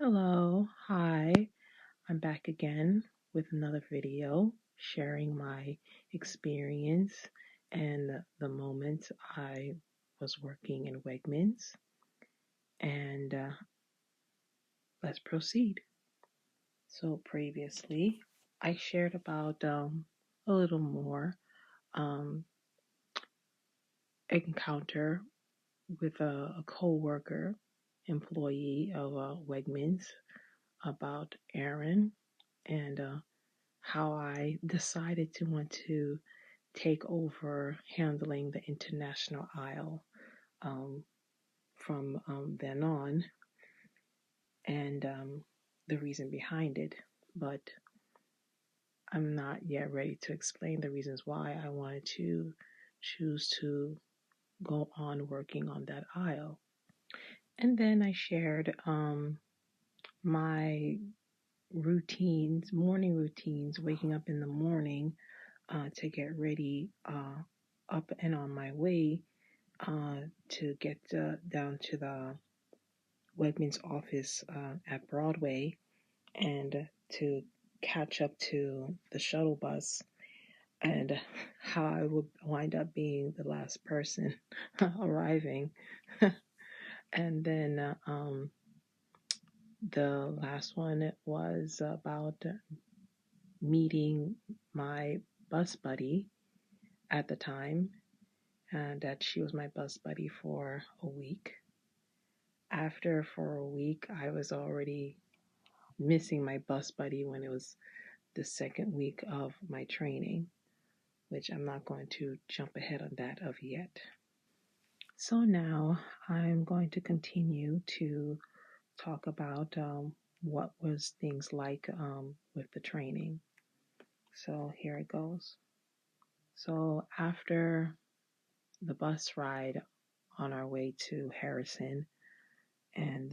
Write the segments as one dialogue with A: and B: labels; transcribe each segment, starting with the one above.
A: Hello, hi, I'm back again with another video sharing my experience and the moment I was working in Wegmans. And let's proceed. So, previously, I shared about a little more um, encounter with a co worker, employee of Wegmans about Aaron and how I decided to want to take over handling the international aisle from then on, and the reason behind it. But I'm not yet ready to explain the reasons why I wanted to choose to go on working on that aisle. And then I shared my routines, morning routines, waking up in the morning to get ready up and on my way to get down to the Wegmans office at Broadway and to catch up to the shuttle bus, and how I would wind up being the last person arriving. And then the last one was about meeting my bus buddy at the time, and that she was my bus buddy for a week. After for a week, I was already missing my bus buddy when it was the second week of my training, which I'm not going to jump ahead on that of yet. So now I'm going to continue to talk about what was things like with the training. So here it goes. So after the bus ride on our way to Harrison, and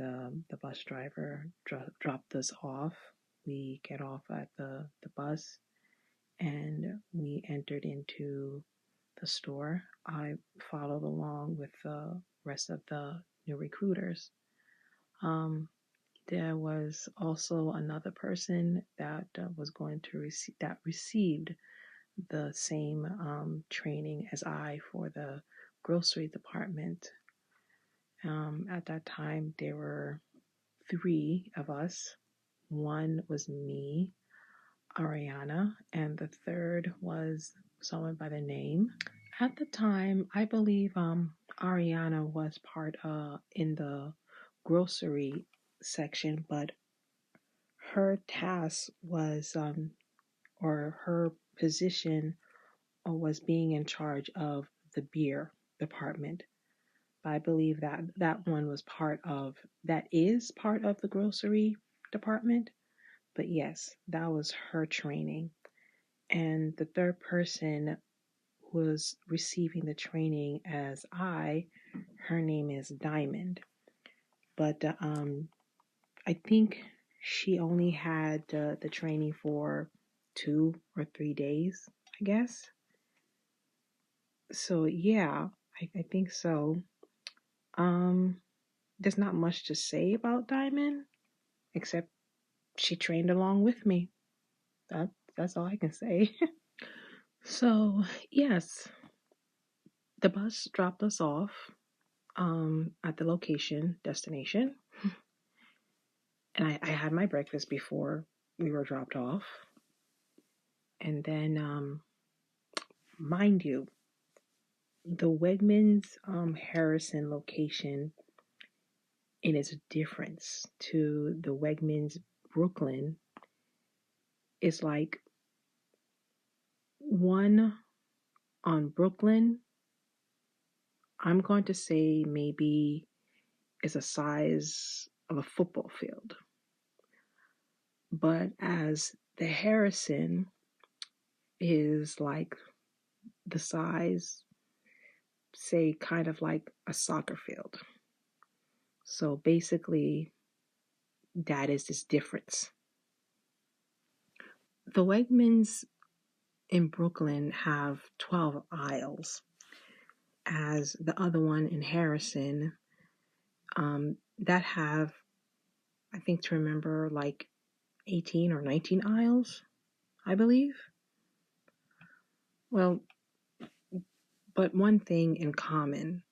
A: the bus driver dropped us off. We get off at the bus and we entered into the store. I followed along with the rest of the new recruiters. There was also another person that was going to received the same training as I for the grocery department. At that time, there were three of us. One was me, Ariana, and the third was someone by the name. At the time, I believe Ariana was part in the grocery section, but her task was or her position was being in charge of the beer department. I believe that that one was that is part of the grocery department. But yes, that was her training. And the third person was receiving the training as her name is Diamond. But I think she only had the training for 2 or 3 days, I guess. So yeah, I think so. There's not much to say about Diamond, except she trained along with me. That's all I can say. So yes, the bus dropped us off at the destination, and I had my breakfast before we were dropped off. And then, mind you, the Wegmans Harrison location, in its difference to the Wegmans Brooklyn, is like one on Brooklyn. I'm going to say maybe is a size of a football field. But as the Harrison is like the size, say, kind of like a soccer field. So basically, that is this difference. The Wegmans in Brooklyn have 12 aisles, as the other one in Harrison that have, I think to remember like 18 or 19 aisles, I believe. Well, but one thing in common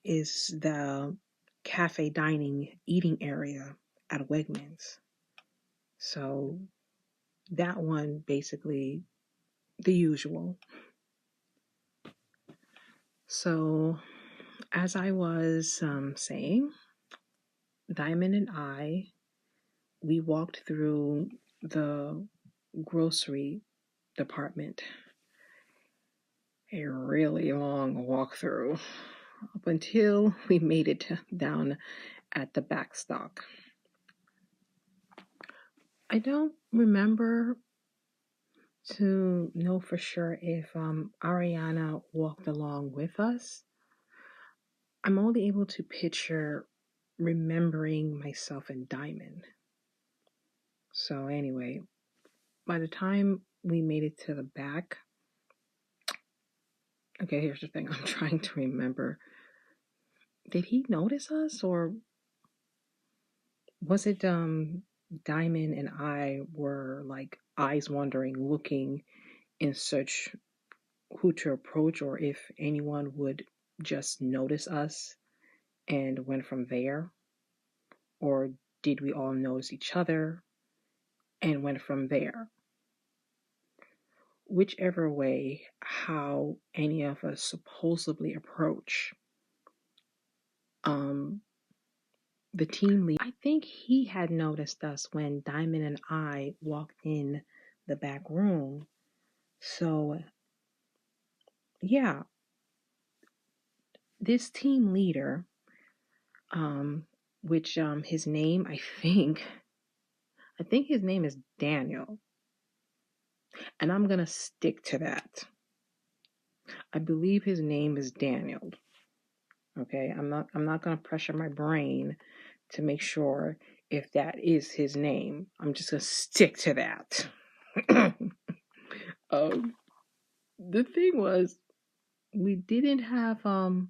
A: is the cafe dining eating area at Wegmans. So that one basically the usual. So as I was saying, Diamond and I, we walked through the grocery department. A really long walkthrough up until we made it down at the back stock. I don't remember to know for sure if Ariana walked along with us. I'm only able to picture remembering myself and Diamond. So anyway, by the time we made it to the back, okay, here's the thing. I'm trying to remember. Did he notice us, or was it Diamond and I were like eyes wandering, looking in search who to approach or if anyone would just notice us and went from there? Or did we all notice each other and went from there? Whichever way, how any of us supposedly approach the team lead, I think he had noticed us when Diamond and I walked in the back room. So yeah, this team leader, which his name, I think his name is Daniel, and I'm gonna stick to that. I believe his name is Daniel. Okay, I'm not gonna pressure my brain to make sure if that is his name. I'm just gonna stick to that. The thing was, we didn't have a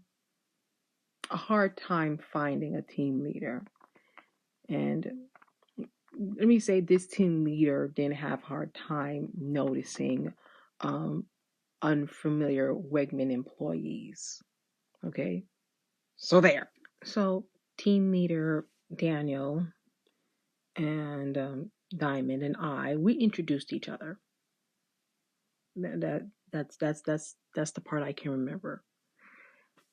A: hard time finding a team leader, and let me say this team leader didn't have a hard time noticing unfamiliar Wegman employees. Okay, so there. So team leader Daniel and Diamond and I, we introduced each other. That's the part I can remember.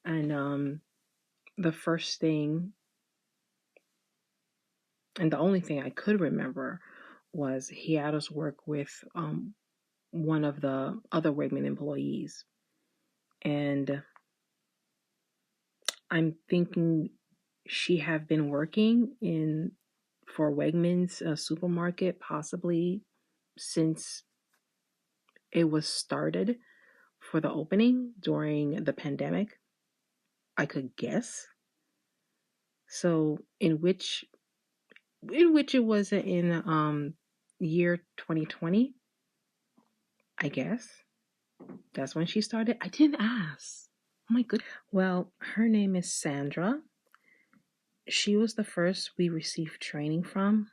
A: And the first thing and the only thing I could remember was he had us work with one of the other Wegman employees, and I'm thinking she had been working in for Wegmans supermarket possibly since it was started for the opening during the pandemic. I could guess. So in which it was in year 2020, I guess. That's when she started. I didn't ask. Oh my goodness. Well, her name is Sandra. She was the first we received training from,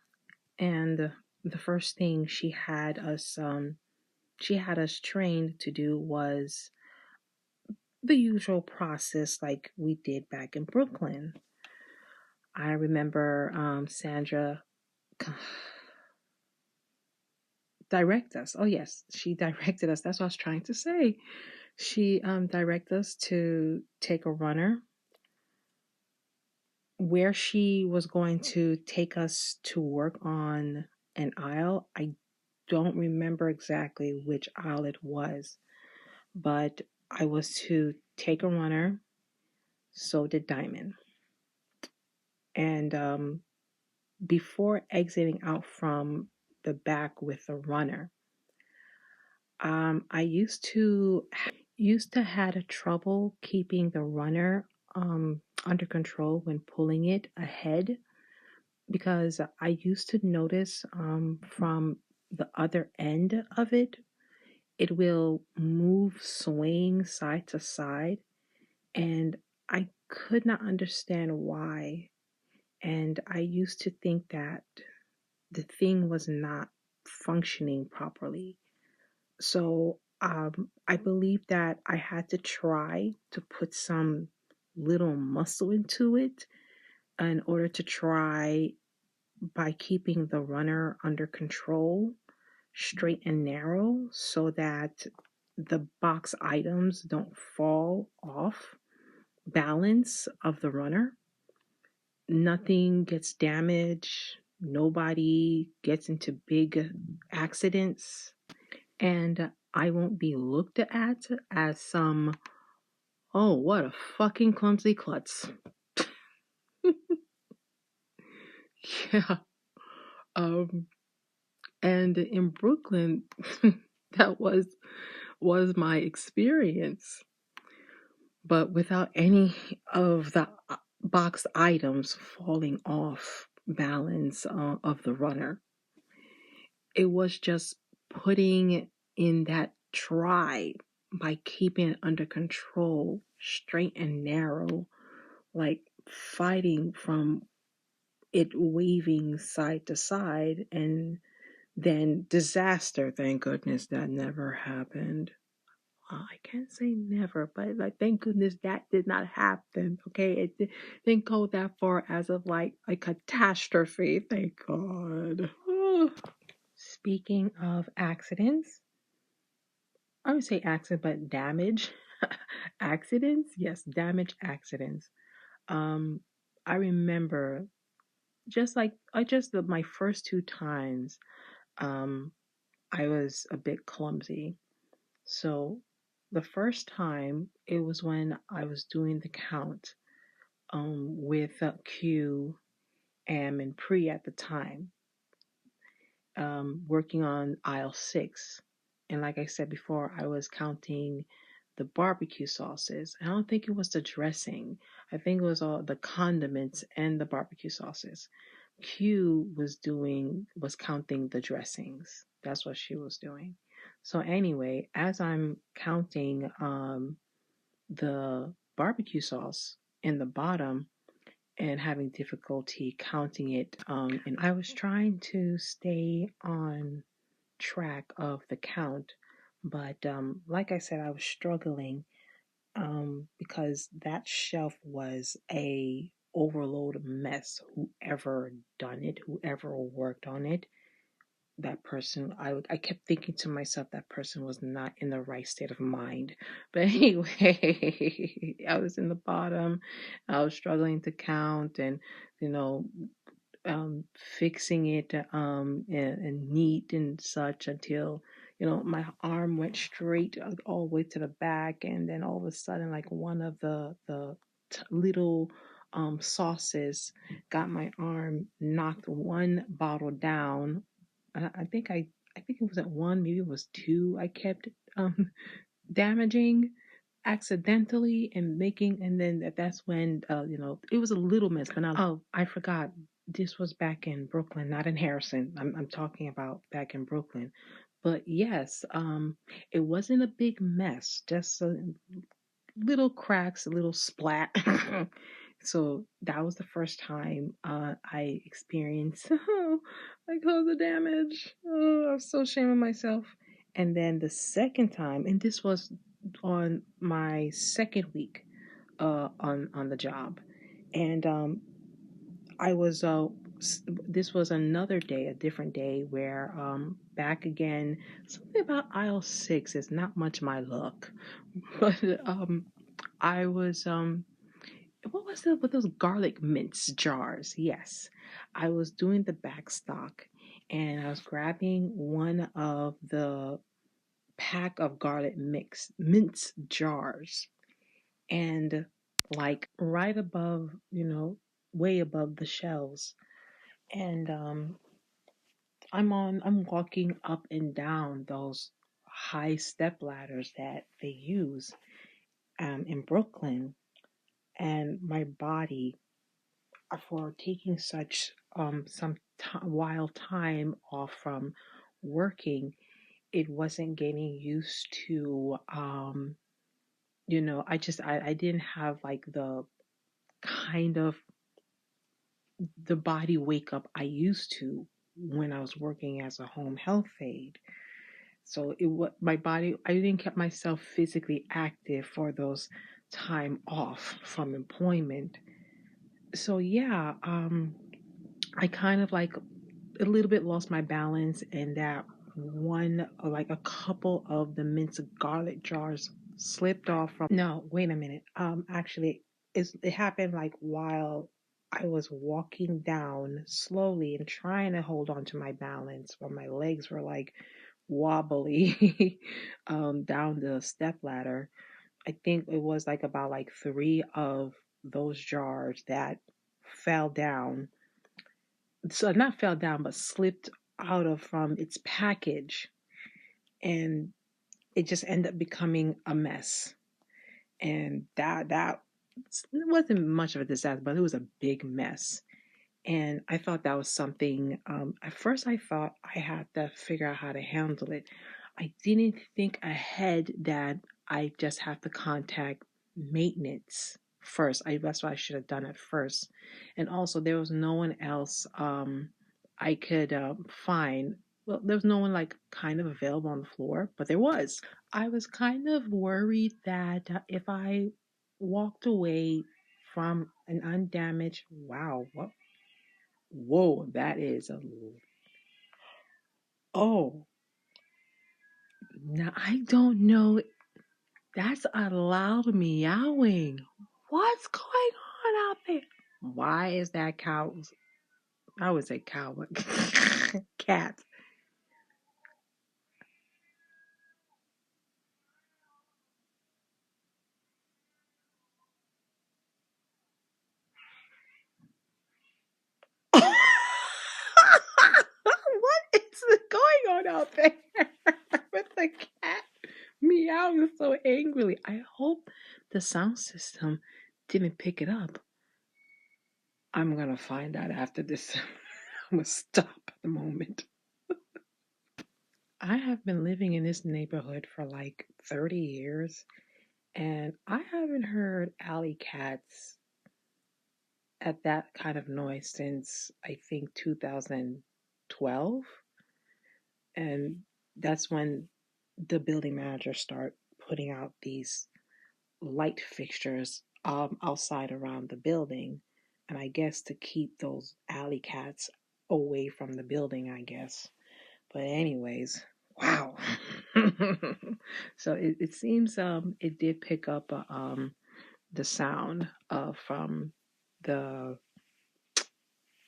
A: and the first thing she had us trained to do was the usual process like we did back in Brooklyn. I remember Sandra direct us. Oh yes, she directed us. That's what I was trying to say. She directed us to take a runner. Where she was going to take us to work on an aisle, I don't remember exactly which aisle it was, but I was to take a runner. So did Diamond. And before exiting out from the back with the runner, I used to had a trouble keeping the runner under control when pulling it ahead because I used to notice from the other end of it, it will move swaying side to side, and I could not understand why And I used to think that the thing was not functioning properly. So I believe that I had to try to put some little muscle into it in order to try by keeping the runner under control, straight and narrow, so that the box items don't fall off balance of the runner. Nothing gets damaged, nobody gets into big accidents, and I won't be looked at as some, oh, what a fucking clumsy klutz. Yeah. Um, and in Brooklyn, that was my experience, but without any of the box items falling off balance of the runner. It was just putting in that try by keeping it under control, straight and narrow, like fighting from it waving side to side, and then disaster. Thank goodness that never happened. I can't say never, but like thank goodness that did not happen. Okay, didn't go that far as of like a catastrophe. Thank God. Speaking of accidents, I would say accident, but damage. Accidents, yes, damage accidents. Um, I remember just like I just my first two times, um, I was a bit clumsy. So the first time it was when I was doing the count, with Q, Am, and Pre at the time, working on aisle 6. And like I said before, I was counting the barbecue sauces. I don't think it was the dressing. I think it was all the condiments and the barbecue sauces. Q was counting the dressings. That's what she was doing. So anyway, as I'm counting the barbecue sauce in the bottom and having difficulty counting it, and I was trying to stay on track of the count, but like I said, I was struggling, because that shelf was a overload mess. Whoever done it, whoever worked on it, that person, I kept thinking to myself that person was not in the right state of mind. But anyway, I was in the bottom. I was struggling to count, and you know fixing it, and neat and such, until my arm went straight, all the way to the back, and then all of a sudden, like, one of the little sauces got my arm, knocked one bottle down. I think it was at one, maybe it was two. I kept um damaging accidentally, and making, and then that's when, it was a little mess, but not. Oh, I forgot, this was back in Brooklyn, not in Harrison. I'm talking about back in Brooklyn. But yes, it wasn't a big mess, just a little cracks, a little splat. So that was the first time I experienced I caused the damage. Oh, I was so ashamed of myself. And then the second time, and this was on my second week on the job, and I was this was another day, a different day, where back again, something about aisle 6 is not much my luck. But I was what was it with those garlic mince jars? Yes, I was doing the back stock, and I was grabbing one of the pack of garlic mix mince jars, and like right above, way above the shelves, and I'm walking up and down those high step ladders that they use in Brooklyn, and my body, for taking such while time off from working, it wasn't getting used to, I didn't have like the kind of the body wake up I used to when I was working as a home health aide. So it was my body. I didn't keep myself physically active for those time off from employment. So yeah, I kind of like a little bit lost my balance, and that one, like a couple of the minced garlic jars slipped off from. No, wait a minute. Actually, it happened like while I was walking down slowly and trying to hold on to my balance, while my legs were like wobbly down the step ladder. I think it was like about like three of those jars that fell down. So not fell down, but slipped out of from its package, and it just ended up becoming a mess. And that it wasn't much of a disaster, but it was a big mess. And I thought that was something. At first, I thought I had to figure out how to handle it. I didn't think ahead that I just have to contact maintenance first. That's what I should have done at first. And also, there was no one else I could find. Well, there was no one like kind of available on the floor, but there was. I was kind of worried that if I walked away from an undamaged, wow, what, whoa, that is a, oh, now I don't know. That's a loud meowing. What's going on out there? Why is that cow? I would say cow, but cat. What is going on out there with the cat meowing so angrily? I hope the sound system didn't pick it up. I'm gonna find out after this. I'm gonna stop at the moment. I have been living in this neighborhood for like 30 years, and I haven't heard alley cats at that kind of noise since I think 2012. And that's when the building manager started putting out these light fixtures outside around the building. And I guess to keep those alley cats away from the building, I guess. But anyways, wow. So it seems it did pick up the sound from the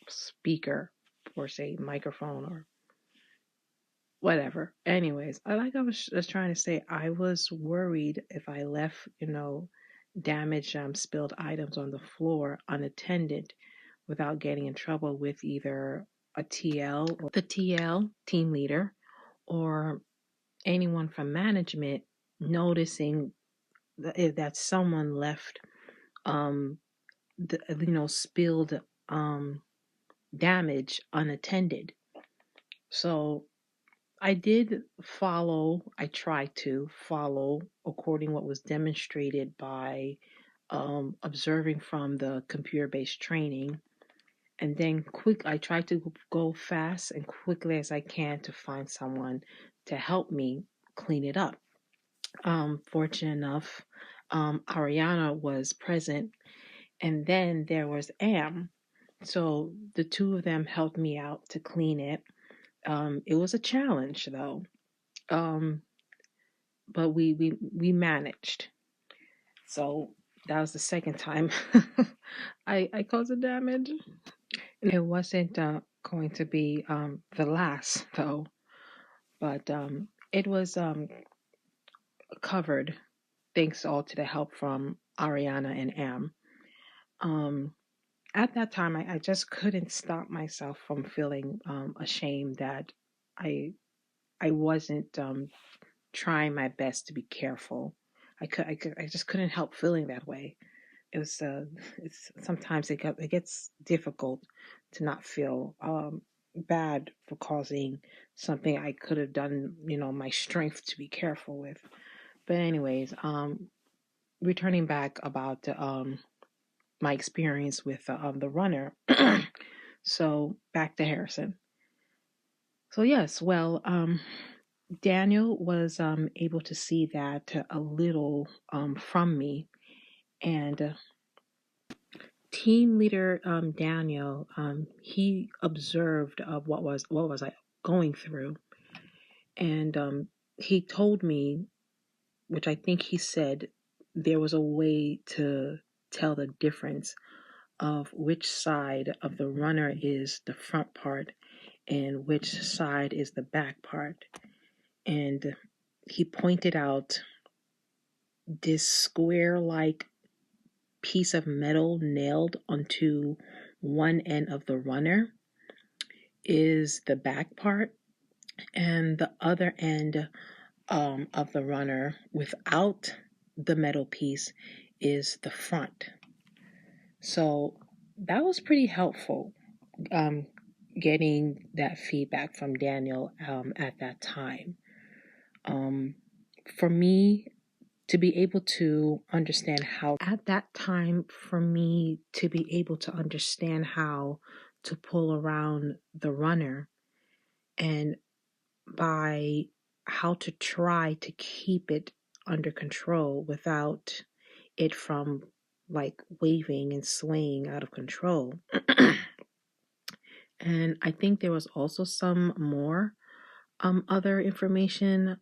A: speaker, or say microphone, or whatever. Anyways, like I was just trying to say, I was worried if I left, damaged spilled items on the floor unattended without getting in trouble with either a TL or the TL team leader, or anyone from management noticing that someone left the spilled damage unattended. So I tried to follow according what was demonstrated by observing from the computer-based training, and then I tried to go fast and quickly as I can to find someone to help me clean it up. Fortunate enough, Ariana was present, and then there was Am. So the two of them helped me out to clean it. It was a challenge though, um, but we managed. So that was the second time I caused the damage. It wasn't going to be the last though, but it was covered thanks all to the help from Ariana and Am. Um, at that time, I just couldn't stop myself from feeling ashamed that I I wasn't trying my best to be careful. I just couldn't help feeling that way. It was it's sometimes it gets difficult to not feel bad for causing something I could have done, my strength to be careful with. But anyways, returning back about my experience with the runner. So back to Harrison. So yes, well, Daniel was able to see that a little from me, and team leader Daniel, he observed what was I going through, and he told me, which I think he said, there was a way to tell the difference of which side of the runner is the front part and which side is the back part. And he pointed out this square like piece of metal nailed onto one end of the runner is the back part, and the other end of the runner without the metal piece is the front. So that was pretty helpful, um, getting that feedback from Daniel at that time. For me to be able to understand how, at that time, for me to be able to understand how to pull around the runner, and by how to try to keep it under control without it from like waving and swaying out of control. And I think there was also some more other information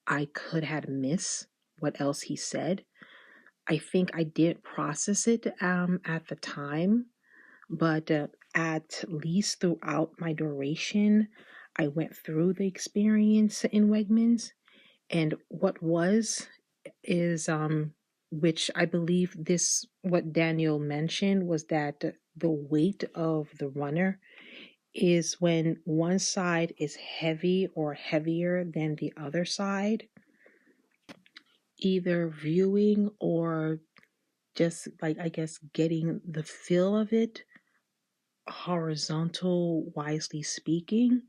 A: I could have missed what else he said. I think I didn't process it at the time, but at least throughout my duration, I went through the experience in Wegmans, and what was is which I believe this what Daniel mentioned was that the weight of the runner is when one side is heavy or heavier than the other side, either viewing or just like, I guess, getting the feel of it, horizontal, wisely speaking,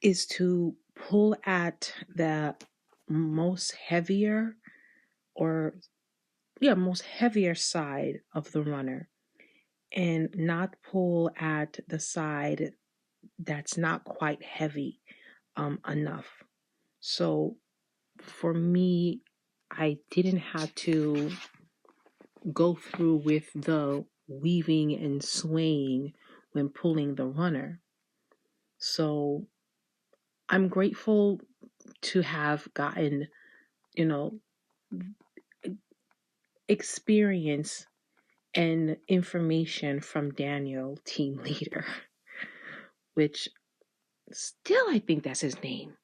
A: is to pull at the most heavier or, yeah, most heavier side of the runner, and not pull at the side that's not quite heavy enough. So for me, I didn't have to go through with the weaving and swaying when pulling the runner. So I'm grateful to have gotten, you know, experience and information from Daniel, team leader, which still I think that's his name.